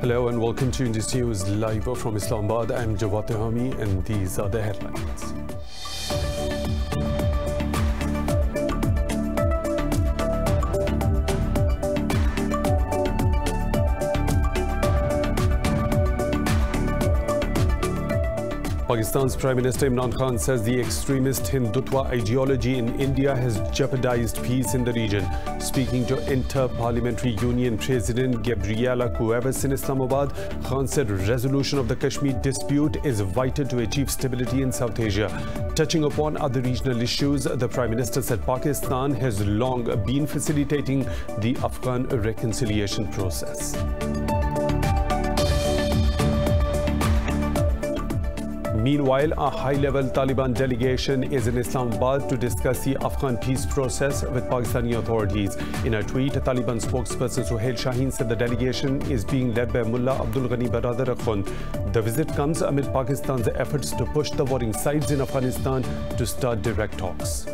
Hello and welcome to Indus News live from Islamabad. I'm Jawad Tehami and these are the headlines. Pakistan's Prime Minister Imran Khan says the extremist Hindutva ideology in India has jeopardized peace in the region. Speaking to Inter-Parliamentary Union President Gabriela Cuevas in Islamabad, Khan said resolution of the Kashmir dispute is vital to achieve stability in South Asia. Touching upon other regional issues, the Prime Minister said Pakistan has long been facilitating the Afghan reconciliation process. Meanwhile, a high-level Taliban delegation is in Islamabad to discuss the Afghan peace process with Pakistani authorities. In a tweet, a Taliban spokesperson Suhail Shaheen said the delegation is being led by Mullah Abdul Ghani Baradar Akhund. The visit comes amid Pakistan's efforts to push the warring sides in Afghanistan to start direct talks.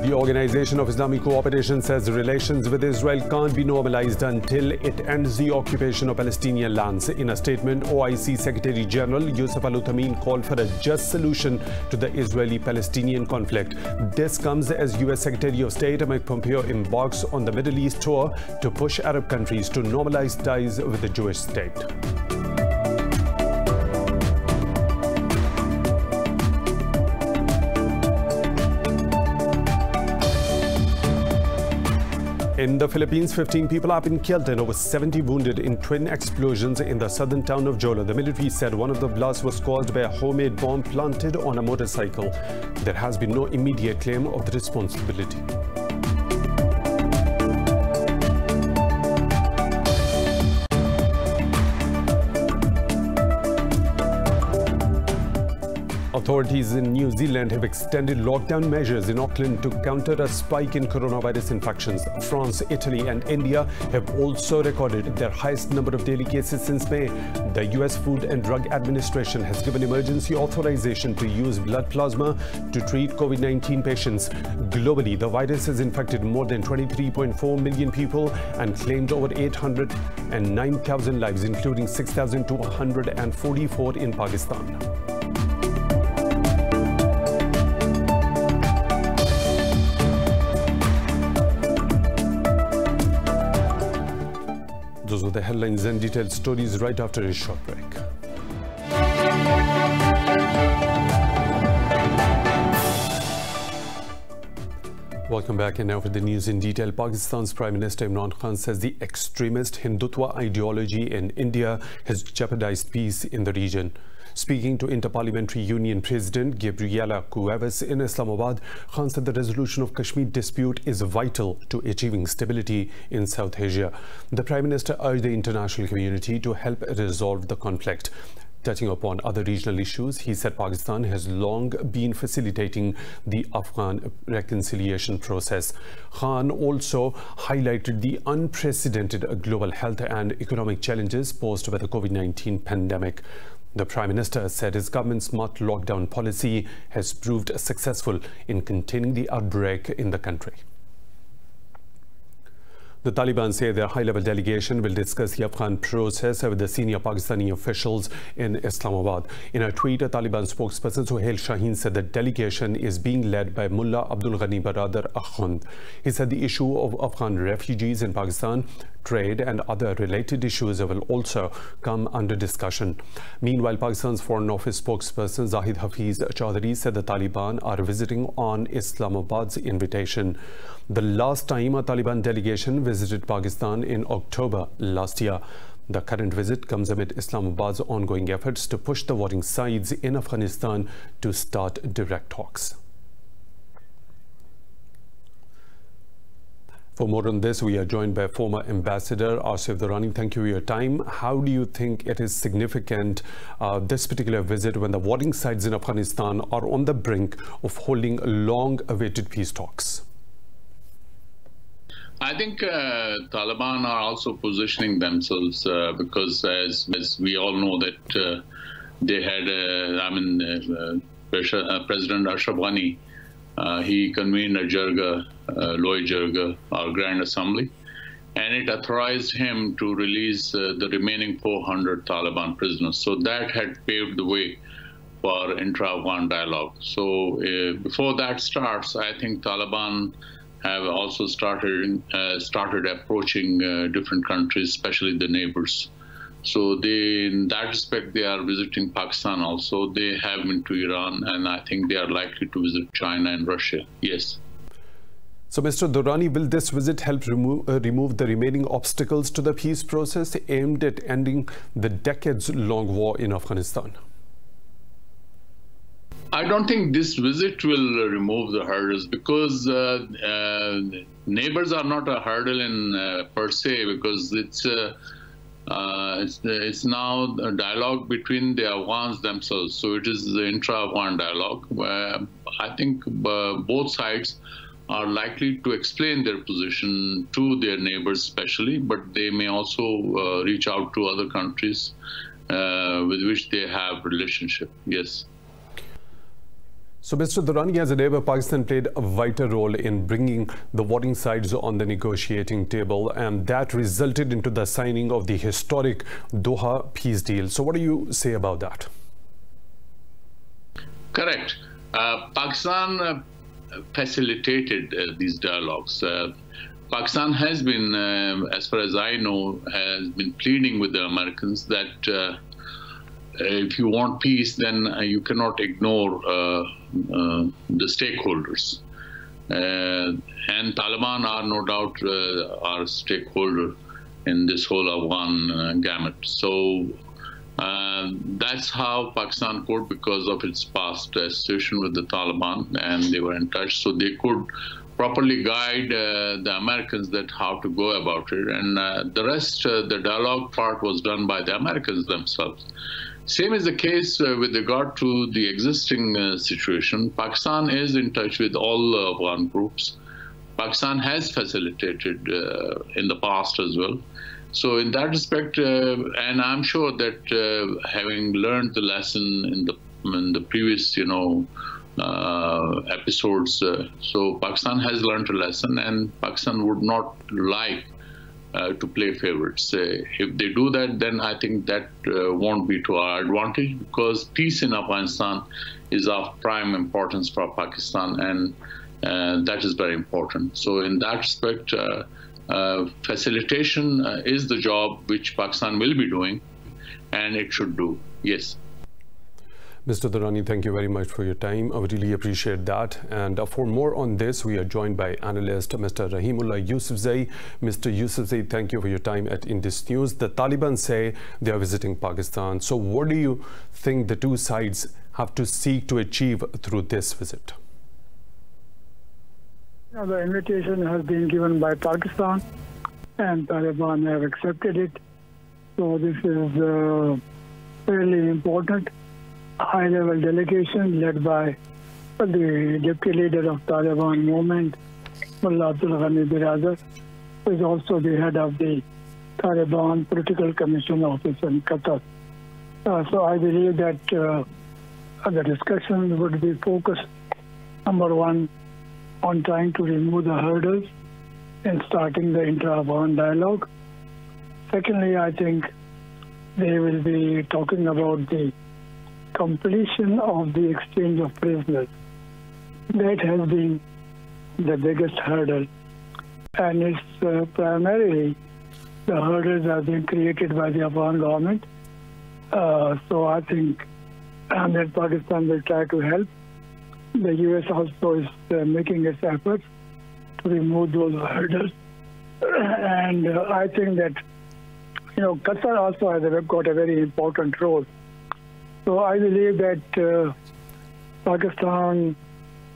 The Organization of Islamic Cooperation says relations with Israel can't be normalized until it ends the occupation of Palestinian lands. In a statement, OIC Secretary General Yusuf Al-Uthaymeen called for a just solution to the Israeli-Palestinian conflict. This comes as U.S. Secretary of State Mike Pompeo embarks on the Middle East tour to push Arab countries to normalize ties with the Jewish state. In the Philippines, 15 people have been killed and over 70 wounded in twin explosions in the southern town of Jolo. The military said one of the blasts was caused by a homemade bomb planted on a motorcycle. There has been no immediate claim of the responsibility. Authorities in New Zealand have extended lockdown measures in Auckland to counter a spike in coronavirus infections. France, Italy and India have also recorded their highest number of daily cases since May. The US Food and Drug Administration has given emergency authorization to use blood plasma to treat COVID-19 patients. Globally, the virus has infected more than 23.4 million people and claimed over 809,000 lives, including 6,244 in Pakistan. Those were the headlines and detailed stories right after a short break. Welcome back, and now for the news in detail. Pakistan's Prime Minister Imran Khan says the extremist Hindutva ideology in India has jeopardized peace in the region. Speaking to Inter-Parliamentary Union President Gabriela Cuevas in Islamabad, Khan said the resolution of Kashmir dispute is vital to achieving stability in South Asia. The Prime Minister urged the international community to help resolve the conflict. Touching upon other regional issues, he said Pakistan has long been facilitating the Afghan reconciliation process. Khan also highlighted the unprecedented global health and economic challenges posed by the COVID-19 pandemic. The Prime Minister said his government's smart lockdown policy has proved successful in containing the outbreak in the country. The Taliban say their high-level delegation will discuss the Afghan process with the senior Pakistani officials in Islamabad. In a tweet, a Taliban spokesperson Suhail Shaheen said the delegation is being led by Mullah Abdul Ghani Baradar Akhund. He said the issue of Afghan refugees in Pakistan, trade and other related issues will also come under discussion. Meanwhile, Pakistan's Foreign Office spokesperson Zahid Hafiz Chaudhary said the Taliban are visiting on Islamabad's invitation. The last time a Taliban delegation visited Pakistan in October last year. The current visit comes amid Islamabad's ongoing efforts to push the warring sides in Afghanistan to start direct talks. For more on this, we are joined by former Ambassador Asif Durrani. Thank you for your time. How do you think it is significant, this particular visit, when the warring sides in Afghanistan are on the brink of holding long-awaited peace talks? I think Taliban are also positioning themselves because, as we all know, that they had, President Ashraf Ghani he convened a Jirga, Loy Jirga, our Grand Assembly, and it authorized him to release the remaining 400 Taliban prisoners. So that had paved the way for intra-Afghan dialogue. So before that starts, I think Taliban have also started approaching different countries, especially the neighbors. So in that respect, they are visiting Pakistan also. They have been to Iran, and I think they are likely to visit China and Russia. Yes. So, Mr. Durrani, will this visit help remove the remaining obstacles to the peace process aimed at ending the decades-long war in Afghanistan? I don't think this visit will remove the hurdles, because neighbors are not a hurdle in per se, because it's now a dialogue between the Afghans themselves. So it is the intra-Afghan dialogue where I think both sides are likely to explain their position to their neighbors especially, but they may also reach out to other countries with which they have relationship. Yes. So, Mr. Durrani, as a neighbor, Pakistan played a vital role in bringing the warring sides on the negotiating table, and that resulted into the signing of the historic Doha peace deal. So what do you say about that? Correct. Pakistan facilitated these dialogues. Pakistan has been, as far as I know, has been pleading with the Americans that if you want peace, then you cannot ignore the stakeholders. And Taliban are no doubt our stakeholder in this whole Afghan gamut. So that's how Pakistan could, because of its past association with the Taliban, and they were in touch, so they could properly guide the Americans that how to go about it. And the rest, the dialogue part, was done by the Americans themselves. Same is the case with regard to the existing situation. Pakistan is in touch with all Afghan groups. Pakistan has facilitated in the past as well. So in that respect, and I'm sure that having learned the lesson in the previous, episodes, so Pakistan has learned a lesson, and Pakistan would not like to play favorites. If they do that, then I think that won't be to our advantage, because peace in Afghanistan is of prime importance for Pakistan, and that is very important. So in that respect, facilitation is the job which Pakistan will be doing, and it should do. Yes. Mr. Durrani, thank you very much for your time. I would really appreciate that. And for more on this, we are joined by analyst Mr. Rahimullah Yousafzai. Mr. Yousafzai, thank you for your time at Indus News. The Taliban say they are visiting Pakistan. So what do you think the two sides have to seek to achieve through this visit? The invitation has been given by Pakistan, and Taliban have accepted it. So this is fairly important. High-level delegation led by the deputy leader of Taliban movement, Mullah Abdul Ghani Biradar, who is also the head of the Taliban Political Commission Office in Qatar. So I believe that the discussion would be focused, number one, on trying to remove the hurdles in starting the intra-Afghan dialogue. Secondly, I think they will be talking about the completion of the exchange of prisoners. That has been the biggest hurdle, and it's primarily the hurdles are being created by the Afghan government. So I think that Pakistan will try to help. The U.S. also is making its efforts to remove those hurdles. And I think that, Qatar also has got a very important role. So I believe that Pakistan,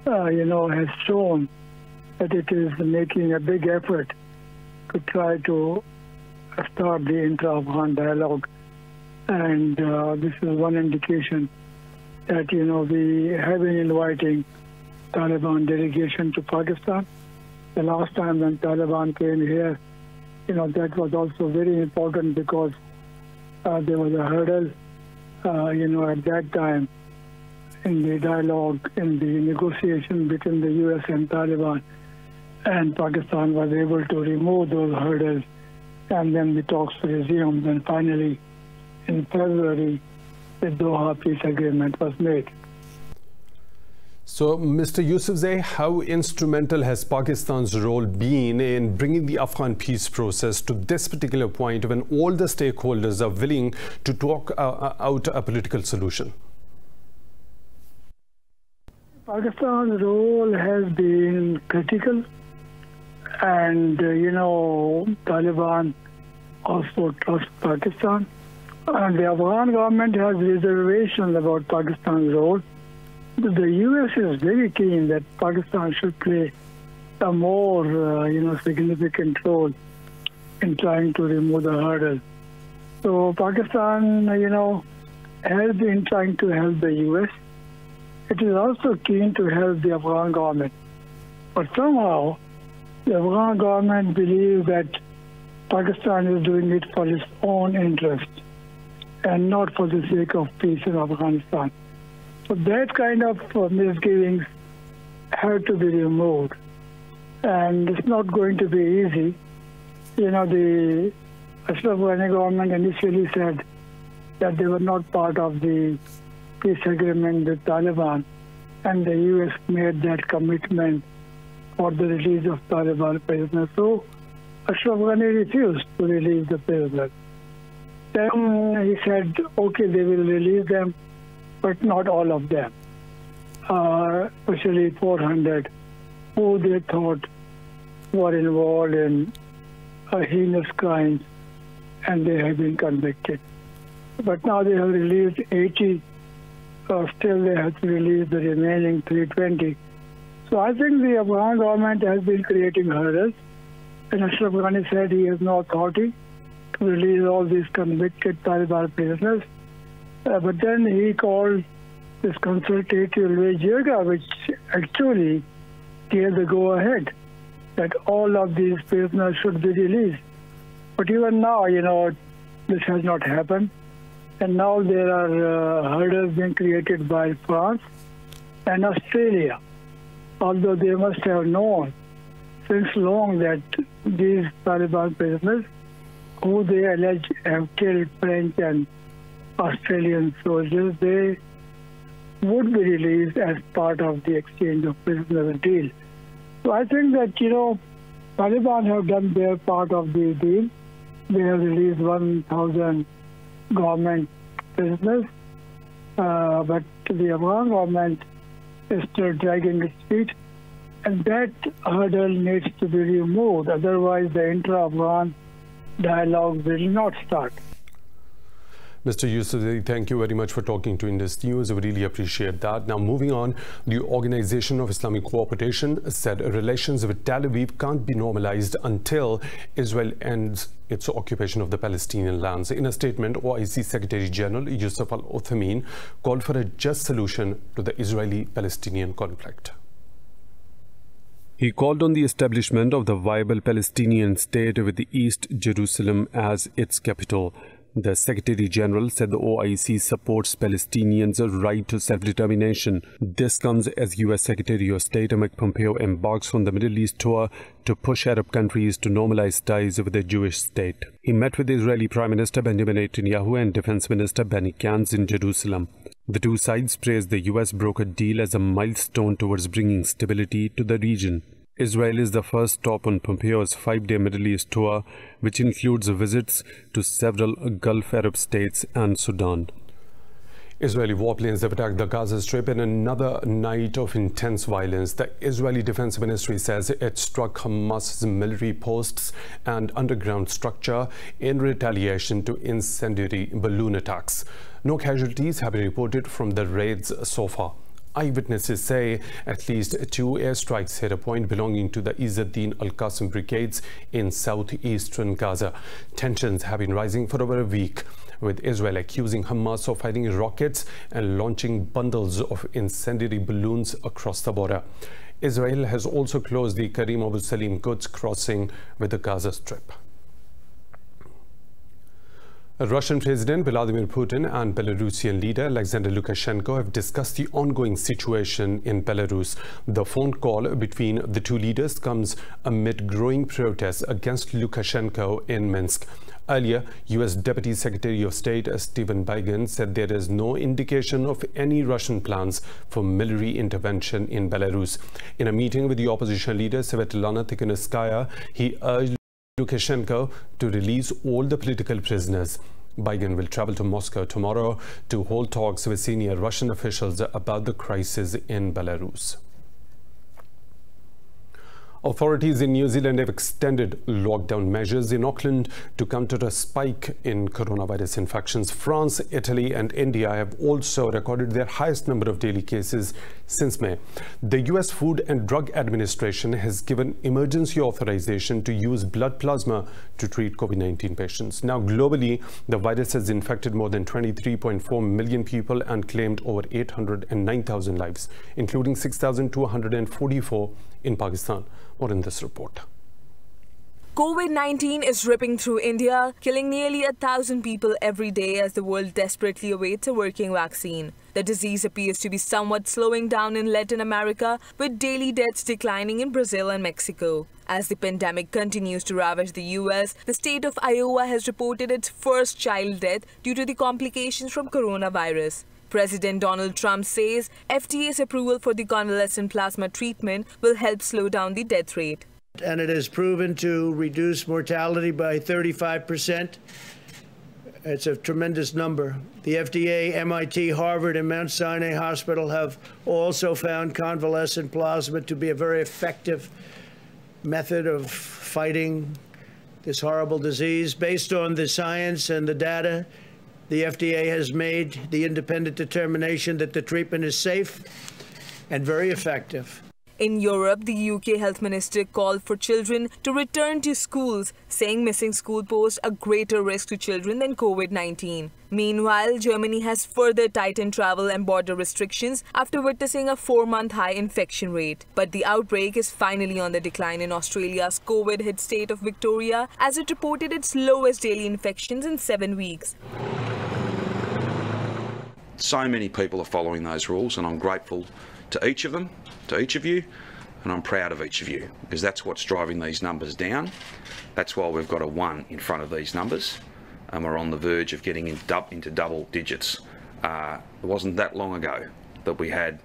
has shown that it is making a big effort to try to start the intra-Afghan dialogue. And this is one indication that, we have been inviting Taliban delegation to Pakistan. The last time when Taliban came here, that was also very important, because there was a hurdle. At that time, in the dialogue, in the negotiation between the U.S. and Taliban. And Pakistan was able to remove those hurdles, and then the talks resumed. And finally, in February, the Doha peace agreement was made. So, Mr. Yousafzai, how instrumental has Pakistan's role been in bringing the Afghan peace process to this particular point when all the stakeholders are willing to talk out a political solution? Pakistan's role has been critical, and Taliban also trusts Pakistan. And the Afghan government has reservations about Pakistan's role. The U.S. is very keen that Pakistan should play a more, significant role in trying to remove the hurdles. So Pakistan, has been trying to help the U.S. It is also keen to help the Afghan government. But somehow, the Afghan government believes that Pakistan is doing it for its own interest and not for the sake of peace in Afghanistan. So that kind of misgivings have to be removed. And it's not going to be easy. The Ashraf Ghani government initially said that they were not part of the peace agreement with Taliban, and the U.S. made that commitment for the release of Taliban prisoners. So Ashraf Ghani refused to release the prisoners. Then he said, okay, they will release them, but not all of them, especially 400 who they thought were involved in heinous crimes, and they have been convicted. But now they have released 80, still they have to release the remaining 320. So I think the Afghan government has been creating hurdles, and Ashraf Ghani said he has no authority to release all these convicted Taliban prisoners. But then he called this consultative lawyer, which actually gave the go-ahead that all of these prisoners should be released. But even now, this has not happened. And now there are hurdles being created by France and Australia, although they must have known since long that these Taliban prisoners, who they allege have killed French and Australian soldiers, they would be released as part of the exchange of prisoners deal. So I think that, Taliban have done their part of the deal. They have released 1,000 government prisoners, but the Afghan government is still dragging its feet, and that hurdle needs to be removed. Otherwise, the intra-Afghan dialogue will not start. Mr. Yousafzai, thank you very much for talking to Indus News. I really appreciate that. Now, moving on, the Organization of Islamic Cooperation said relations with Tel Aviv can't be normalized until Israel ends its occupation of the Palestinian lands. In a statement, OIC Secretary General Yusuf al-Uthaymeen called for a just solution to the Israeli-Palestinian conflict. He called on the establishment of the viable Palestinian state with the East Jerusalem as its capital. The Secretary General said the OIC supports Palestinians' right to self-determination. This comes as U.S. Secretary of State Mike Pompeo embarks on the Middle East tour to push Arab countries to normalize ties with the Jewish state. He met with Israeli Prime Minister Benjamin Netanyahu and Defense Minister Benny Gantz in Jerusalem. The two sides praised the U.S. brokered deal as a milestone towards bringing stability to the region. Israel is the first stop on Pompeo's 5-day Middle East tour, which includes visits to several Gulf Arab states and Sudan. Israeli warplanes have attacked the Gaza Strip in another night of intense violence. The Israeli Defense Ministry says it struck Hamas's military posts and underground structure in retaliation to incendiary balloon attacks. No casualties have been reported from the raids so far. Eyewitnesses say at least 2 airstrikes hit a point belonging to the Izz-ad-Din al-Qassam brigades in southeastern Gaza. Tensions have been rising for over a week, with Israel accusing Hamas of firing rockets and launching bundles of incendiary balloons across the border. Israel has also closed the Karim Abu Salim goods crossing with the Gaza Strip. Russian President Vladimir Putin and Belarusian leader Alexander Lukashenko have discussed the ongoing situation in Belarus. The phone call between the two leaders comes amid growing protests against Lukashenko in Minsk. Earlier, U.S. Deputy Secretary of State Stephen Biegun said there is no indication of any Russian plans for military intervention in Belarus. In a meeting with the opposition leader Svetlana Tikhanovskaya, he urged Lukashenko to release all the political prisoners. Biden will travel to Moscow tomorrow to hold talks with senior Russian officials about the crisis in Belarus. Authorities in New Zealand have extended lockdown measures in Auckland to counter a spike in coronavirus infections. France, Italy and India have also recorded their highest number of daily cases since May. The U.S. Food and Drug Administration has given emergency authorization to use blood plasma to treat COVID-19 patients. Now, globally, the virus has infected more than 23.4 million people and claimed over 809,000 lives, including 6,244 in Pakistan. More in this report. COVID-19 is ripping through India, killing nearly 1,000 people every day as the world desperately awaits a working vaccine. The disease appears to be somewhat slowing down in Latin America, with daily deaths declining in Brazil and Mexico. As the pandemic continues to ravage the U.S., the state of Iowa has reported its first child death due to the complications from coronavirus. President Donald Trump says FDA's approval for the convalescent plasma treatment will help slow down the death rate. And it has proven to reduce mortality by 35%. It's a tremendous number. The FDA, MIT, Harvard, and Mount Sinai Hospital have also found convalescent plasma to be a very effective method of fighting this horrible disease. Based on the science and the data, the FDA has made the independent determination that the treatment is safe and very effective. In Europe, the UK health minister called for children to return to schools, saying missing school pose a greater risk to children than COVID-19. Meanwhile, Germany has further tightened travel and border restrictions after witnessing a 4-month high infection rate. But the outbreak is finally on the decline in Australia's COVID-hit state of Victoria, as it reported its lowest daily infections in 7 weeks. So many people are following those rules, and I'm grateful to each of them, to each of you, and I'm proud of each of you, because that's what's driving these numbers down. That's why we've got a 1 in front of these numbers, and we're on the verge of getting into double digits. It wasn't that long ago that we had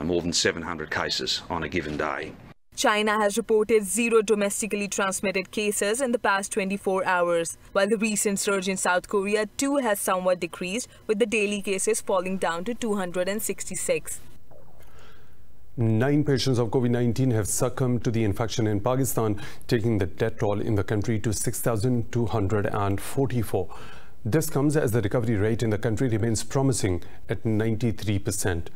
more than 700 cases on a given day. China has reported 0 domestically transmitted cases in the past 24 hours, while the recent surge in South Korea too has somewhat decreased, with the daily cases falling down to 266. 9 patients of COVID-19 have succumbed to the infection in Pakistan, taking the death toll in the country to 6,244. This comes as the recovery rate in the country remains promising at 93%.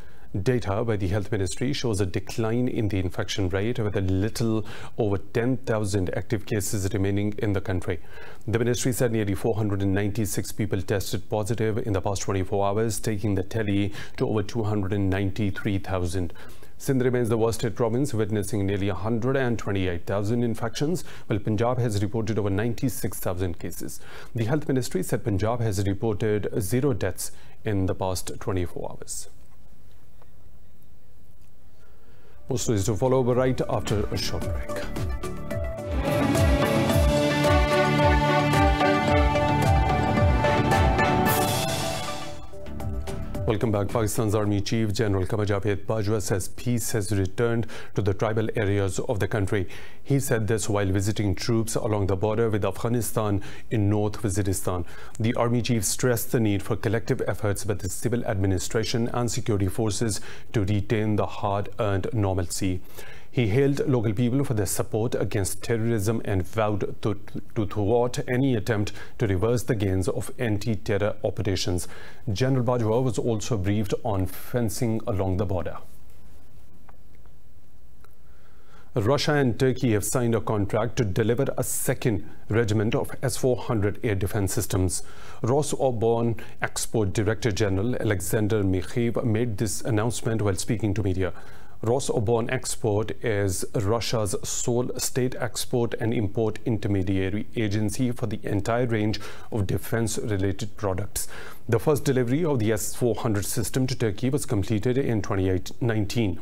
Data by the Health Ministry shows a decline in the infection rate, with a little over 10,000 active cases remaining in the country. The ministry said nearly 496 people tested positive in the past 24 hours, taking the tally to over 293,000. Sindh remains the worst hit province, witnessing nearly 128,000 infections, while Punjab has reported over 96,000 cases. The Health Ministry said Punjab has reported 0 deaths in the past 24 hours. More stories to follow right after a short break. Welcome back. Pakistan's Army Chief General Qamar Javed Bajwa says peace has returned to the tribal areas of the country. He said this while visiting troops along the border with Afghanistan in North Waziristan. The Army Chief stressed the need for collective efforts by the civil administration and security forces to retain the hard-earned normalcy. He hailed local people for their support against terrorism and vowed to thwart any attempt to reverse the gains of anti-terror operations. General Bajwa was also briefed on fencing along the border. Russia and Turkey have signed a contract to deliver a second regiment of S-400 air defense systems. Rosneft Export Director General Alexander Mikheyev made this announcement while speaking to media. Rosoboronexport is Russia's sole state export and import intermediary agency for the entire range of defense-related products. The first delivery of the S-400 system to Turkey was completed in 2019.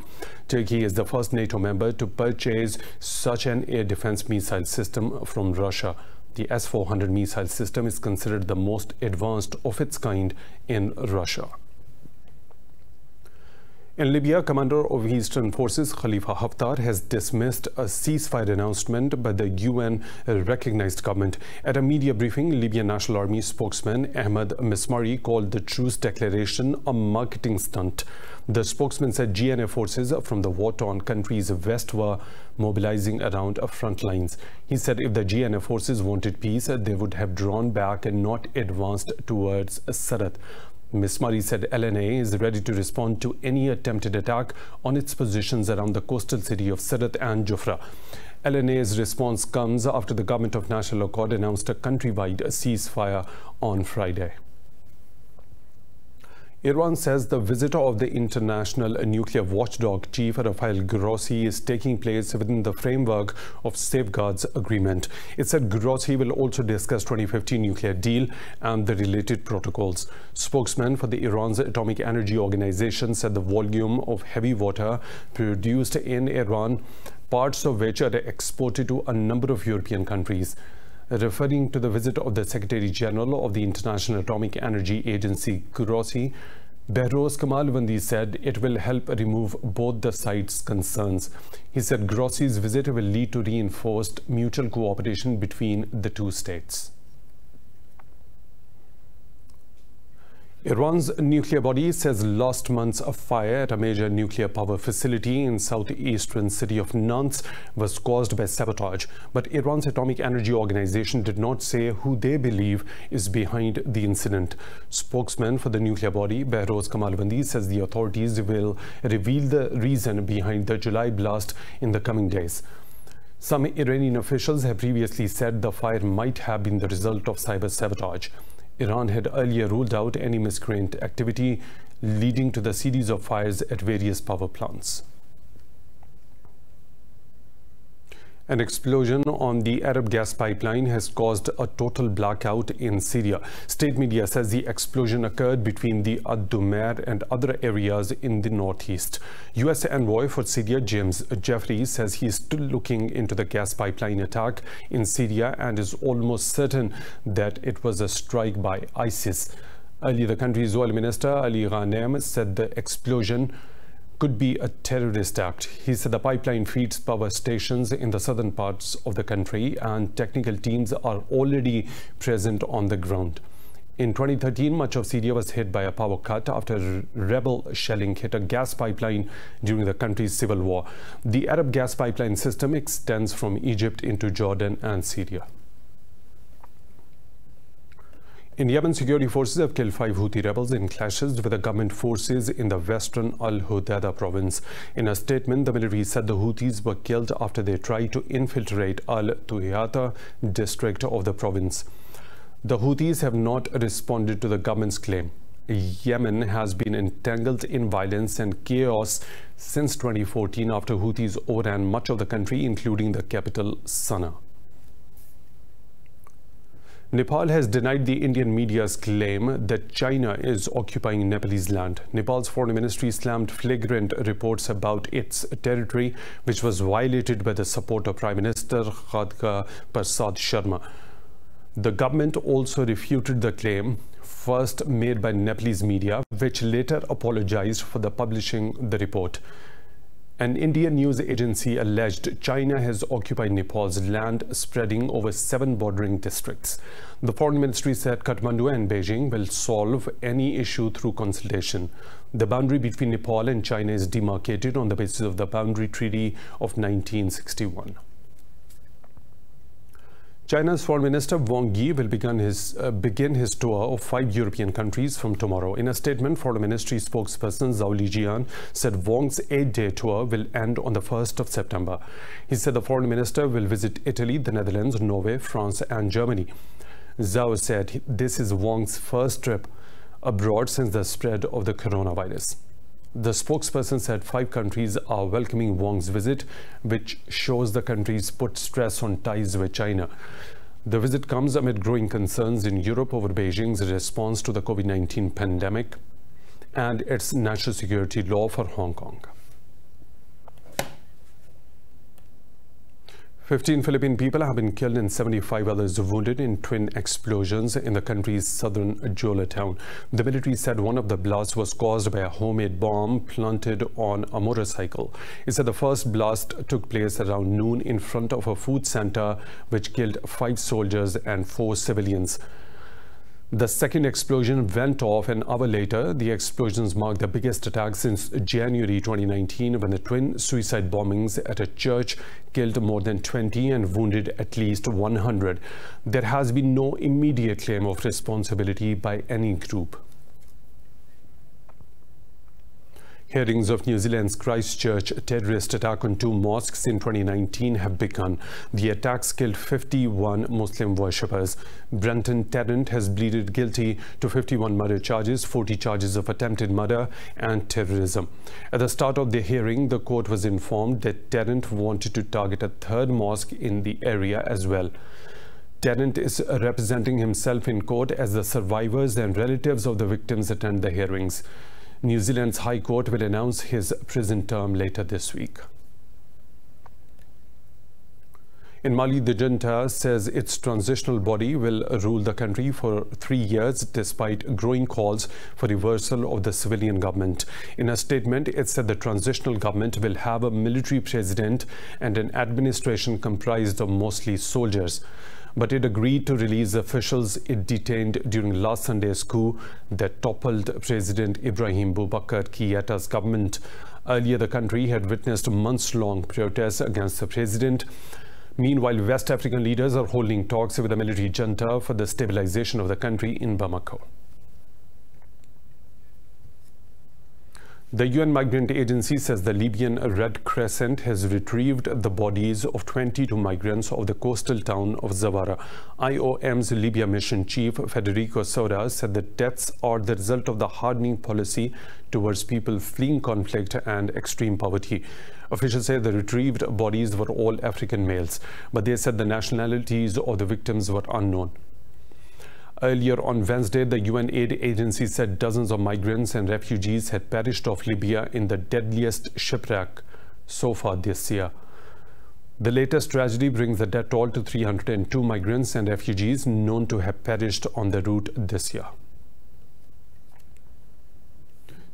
Turkey is the first NATO member to purchase such an air defense missile system from Russia. The S-400 missile system is considered the most advanced of its kind in Russia. In Libya, Commander of Eastern Forces Khalifa Haftar has dismissed a ceasefire announcement by the UN-recognized government. At a media briefing, Libyan National Army spokesman Ahmed Mismari called the truce declaration a marketing stunt. The spokesman said GNA forces from the war-torn country's west were mobilizing around front lines. He said if the GNA forces wanted peace, they would have drawn back and not advanced towards Sarat. Mismari said LNA is ready to respond to any attempted attack on its positions around the coastal city of Sarat and Jufra. LNA's response comes after the Government of National Accord announced a countrywide ceasefire on Friday. Iran says the visit of the international nuclear watchdog chief Rafael Grossi is taking place within the framework of Safeguards Agreement. It said Grossi will also discuss 2015 nuclear deal and the related protocols. Spokesman for the Iran's Atomic Energy Organization said the volume of heavy water produced in Iran, parts of which are exported to a number of European countries. Referring to the visit of the Secretary General of the International Atomic Energy Agency, Grossi, Behrouz Kamalvandi said it will help remove both the sides' concerns. He said Grossi's visit will lead to reinforced mutual cooperation between the two states. Iran's nuclear body says last month's fire at a major nuclear power facility in southeastern city of Nantes was caused by sabotage. But Iran's Atomic Energy Organization did not say who they believe is behind the incident. Spokesman for the nuclear body, Behrouz Kamalvandi, says the authorities will reveal the reason behind the July blast in the coming days. Some Iranian officials have previously said the fire might have been the result of cyber sabotage. Iran had earlier ruled out any miscreant activity leading to the series of fires at various power plants. An explosion on the Arab gas pipeline has caused a total blackout in Syria. State media says the explosion occurred between the Ad-Dumair and other areas in the northeast. U.S. envoy for Syria, James Jeffrey, says he is still looking into the gas pipeline attack in Syria and is almost certain that it was a strike by ISIS. Earlier, the country's oil minister, Ali Ghanem, said the explosion could be a terrorist act. He said the pipeline feeds power stations in the southern parts of the country and technical teams are already present on the ground. In 2013, much of Syria was hit by a power cut after rebel shelling hit a gas pipeline during the country's civil war. The Arab gas pipeline system extends from Egypt into Jordan and Syria. In Yemen, security forces have killed 5 Houthi rebels in clashes with the government forces in the western Al-Hudaydah province. In a statement, the military said the Houthis were killed after they tried to infiltrate Al-Tuyata district of the province. The Houthis have not responded to the government's claim. Yemen has been entangled in violence and chaos since 2014 after Houthis overran much of the country, including the capital, Sana'a. Nepal has denied the Indian media's claim that China is occupying Nepalese land. Nepal's foreign ministry slammed flagrant reports about its territory, which was violated by the support of Prime Minister Khadga Prasad Sharma. The government also refuted the claim, first made by Nepalese media, which later apologized for the publishing the report. An Indian news agency alleged China has occupied Nepal's land, spreading over 7 bordering districts. The foreign ministry said Kathmandu and Beijing will solve any issue through consultation. The boundary between Nepal and China is demarcated on the basis of the Boundary Treaty of 1961. China's Foreign Minister Wang Yi will begin his tour of 5 European countries from tomorrow. In a statement, Foreign Ministry spokesperson Zhao Lijian said Wang's 8-day tour will end on the 1st of September. He said the Foreign Minister will visit Italy, the Netherlands, Norway, France and Germany. Zhao said this is Wang's first trip abroad since the spread of the coronavirus. The spokesperson said 5 countries are welcoming Wang's visit, which shows the countries put stress on ties with China. The visit comes amid growing concerns in Europe over Beijing's response to the COVID-19 pandemic and its national security law for Hong Kong. 15 Philippine people have been killed and 75 others wounded in twin explosions in the country's southern Jola town. The military said one of the blasts was caused by a homemade bomb planted on a motorcycle. It said the first blast took place around noon in front of a food center, which killed 5 soldiers and 4 civilians. The second explosion went off an hour later. The explosions marked the biggest attack since January 2019, when the twin suicide bombings at a church killed more than 20 and wounded at least 100. There has been no immediate claim of responsibility by any group. Hearings of New Zealand's Christchurch terrorist attack on 2 mosques in 2019 have begun. The attacks killed 51 Muslim worshippers. Brenton Tarrant has pleaded guilty to 51 murder charges, 40 charges of attempted murder and terrorism. At the start of the hearing, the court was informed that Tarrant wanted to target a 3rd mosque in the area as well. Tarrant is representing himself in court as the survivors and relatives of the victims attend the hearings. New Zealand's High Court will announce his prison term later this week. In Mali, the junta says its transitional body will rule the country for 3 years despite growing calls for reversal of the civilian government. In a statement, it said the transitional government will have a military president and an administration comprised of mostly soldiers. But it agreed to release officials it detained during last Sunday's coup that toppled President Ibrahim Boubacar Keïta's government. Earlier, the country had witnessed months-long protests against the president. Meanwhile, West African leaders are holding talks with the military junta for the stabilization of the country in Bamako. The UN Migrant Agency says the Libyan Red Crescent has retrieved the bodies of 22 migrants of the coastal town of Zawara. IOM's Libya mission chief, Federico Soda, said the deaths are the result of the hardening policy towards people fleeing conflict and extreme poverty. Officials say the retrieved bodies were all African males, but they said the nationalities of the victims were unknown. Earlier on Wednesday, the UN aid agency said dozens of migrants and refugees had perished off Libya in the deadliest shipwreck so far this year. The latest tragedy brings the death toll to 302 migrants and refugees known to have perished on the route this year.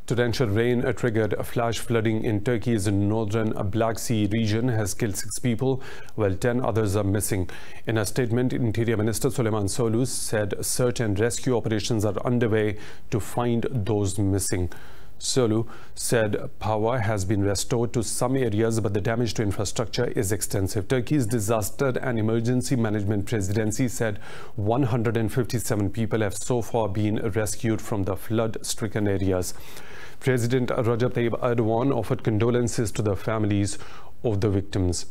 Torrential rain triggered flash flooding in Turkey's northern Black Sea region has killed 6 people, while 10 others are missing. In a statement, Interior Minister Süleyman Soylu said search and rescue operations are underway to find those missing. Soylu said power has been restored to some areas, but the damage to infrastructure is extensive. Turkey's Disaster and Emergency Management Presidency said 157 people have so far been rescued from the flood-stricken areas. President Recep Tayyip Erdogan offered condolences to the families of the victims.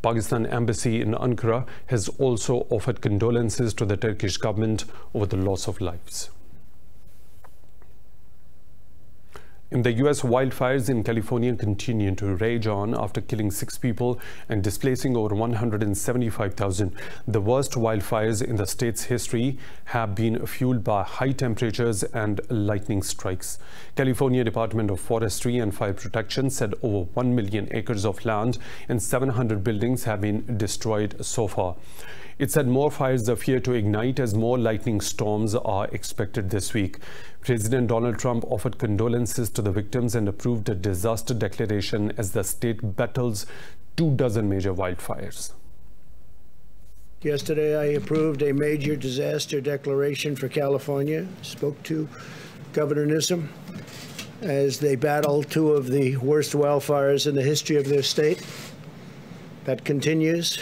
Pakistan Embassy in Ankara has also offered condolences to the Turkish government over the loss of lives. In the U.S., wildfires in California continue to rage on after killing 6 people and displacing over 175,000. The worst wildfires in the state's history have been fueled by high temperatures and lightning strikes. California Department of Forestry and Fire Protection said over 1 million acres of land and 700 buildings have been destroyed so far. It said more fires appear to ignite as more lightning storms are expected this week. President Donald Trump offered condolences to the victims and approved a disaster declaration as the state battles 24 major wildfires. Yesterday, I approved a major disaster declaration for California. Spoke to Governor Newsom as they battle 2 of the worst wildfires in the history of their state. That continues.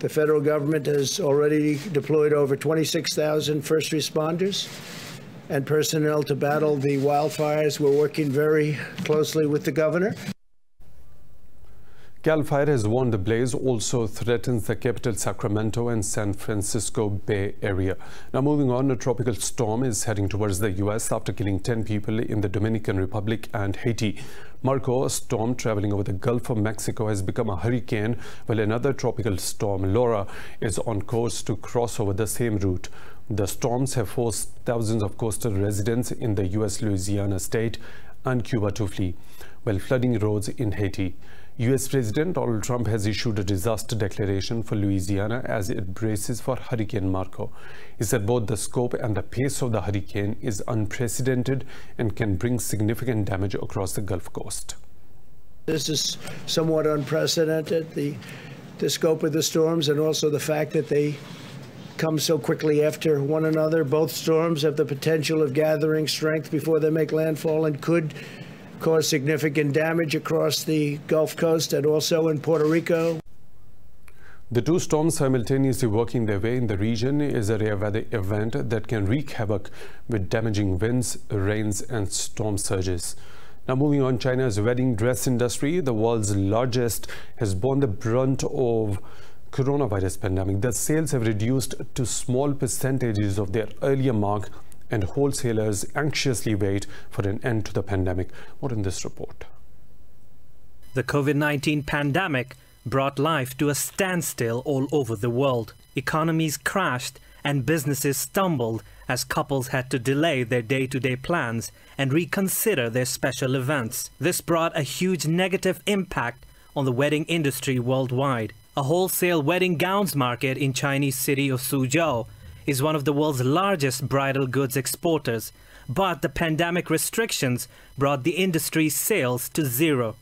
The federal government has already deployed over 26,000 first responders and personnel to battle the wildfires. We're working very closely with the governor. Wildfire has warned the blaze also threatens the capital Sacramento and San Francisco Bay Area. Now moving on, a tropical storm is heading towards the U.S. after killing 10 people in the Dominican Republic and Haiti. Marco, a storm traveling over the Gulf of Mexico, has become a hurricane, while another tropical storm, Laura, is on course to cross over the same route. The storms have forced thousands of coastal residents in the U.S. Louisiana state and Cuba to flee, while flooding roads in Haiti. U.S. President Donald Trump has issued a disaster declaration for Louisiana as it braces for Hurricane Marco. He said both the scope and the pace of the hurricane is unprecedented and can bring significant damage across the Gulf Coast. This is somewhat unprecedented, the scope of the storms and also the fact that they come so quickly after one another. Both storms have the potential of gathering strength before they make landfall and could cause significant damage across the Gulf Coast and also in Puerto Rico. The two storms simultaneously working their way in the region is a rare weather event that can wreak havoc with damaging winds, rains and storm surges. Now moving on, China's wedding dress industry, the world's largest, has borne the brunt of coronavirus pandemic. The sales have reduced to small percentages of their earlier mark, and wholesalers anxiously wait for an end to the pandemic. More in this report. The COVID-19 pandemic brought life to a standstill all over the world. Economies crashed and businesses stumbled as couples had to delay their day-to-day plans and reconsider their special events. This brought a huge negative impact on the wedding industry worldwide. A wholesale wedding gowns market in Chinese city of Suzhou is one of the world's largest bridal goods exporters, but the pandemic restrictions brought the industry's sales to zero.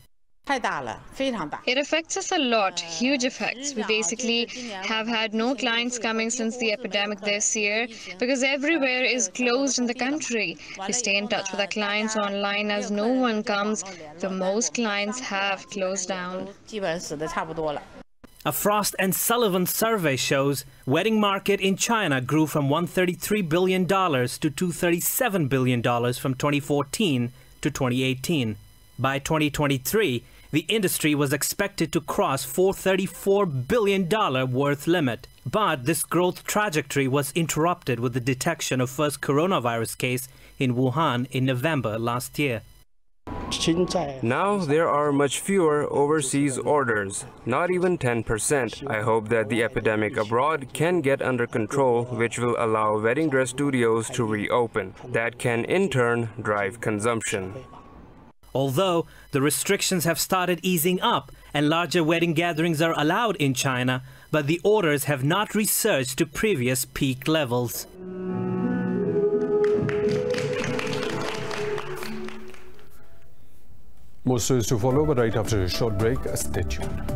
It affects us a lot, huge effects. We basically have had no clients coming since the epidemic this year because everywhere is closed in the country. We stay in touch with our clients online as no one comes. The most clients have closed down. A Frost & Sullivan survey shows wedding market in China grew from $133 billion to $237 billion from 2014 to 2018. By 2023, the industry was expected to cross $434 billion worth limit. But this growth trajectory was interrupted with the detection of first coronavirus case in Wuhan in November last year. Now there are much fewer overseas orders, not even 10%. I hope that the epidemic abroad can get under control, which will allow wedding dress studios to reopen. That can in turn drive consumption. Although the restrictions have started easing up and larger wedding gatherings are allowed in China, but the orders have not resurged to previous peak levels. More stories to follow, but right after a short break, stay tuned.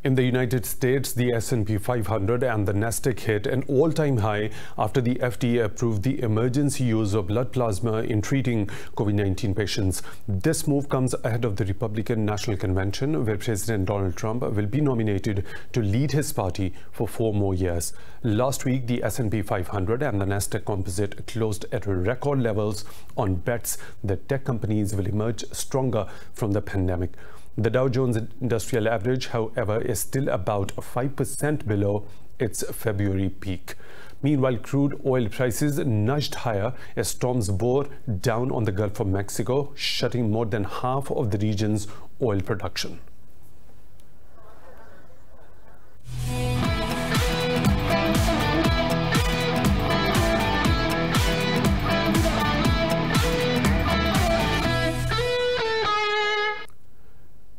In the United States, the S&P 500 and the Nasdaq hit an all-time high after the FDA approved the emergency use of blood plasma in treating COVID-19 patients. This move comes ahead of the Republican National Convention, where President Donald Trump will be nominated to lead his party for 4 more years. Last week, the S&P 500 and the Nasdaq Composite closed at record levels on bets that tech companies will emerge stronger from the pandemic. The Dow Jones Industrial Average, however, is still about 5% below its February peak. Meanwhile, crude oil prices nudged higher as storms bore down on the Gulf of Mexico, shutting more than half of the region's oil production.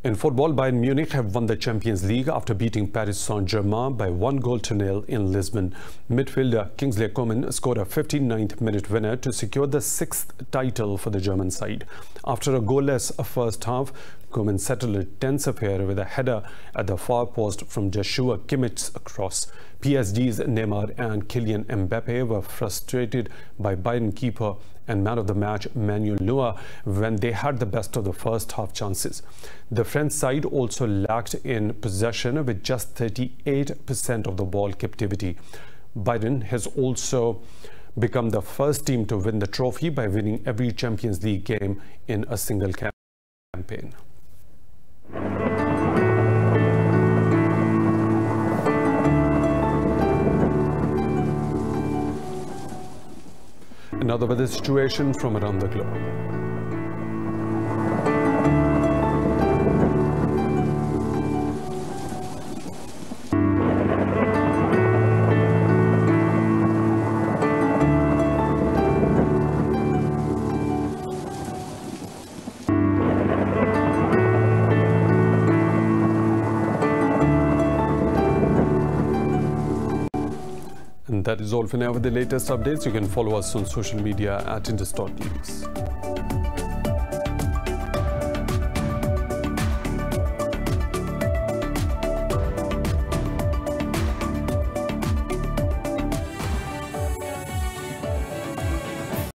In football, Bayern Munich have won the Champions League after beating Paris Saint-Germain by 1-0 in Lisbon. Midfielder Kingsley Coman scored a 59th minute winner to secure the 6th title for the German side. After a goalless first half, Coman settled a tense affair with a header at the far post from Joshua Kimmich's cross. PSG's Neymar and Kylian Mbappe were frustrated by Bayern keeper and man of the match Manuel Neuer when they had the best of the first half chances. The French side also lacked in possession with just 38% of the ball captivity. Bayern has also become the first team to win the trophy by winning every Champions League game in a single campaign. Another weather situation from around the globe. And that is all for now. With the latest updates, you can follow us on social media at Indus.News.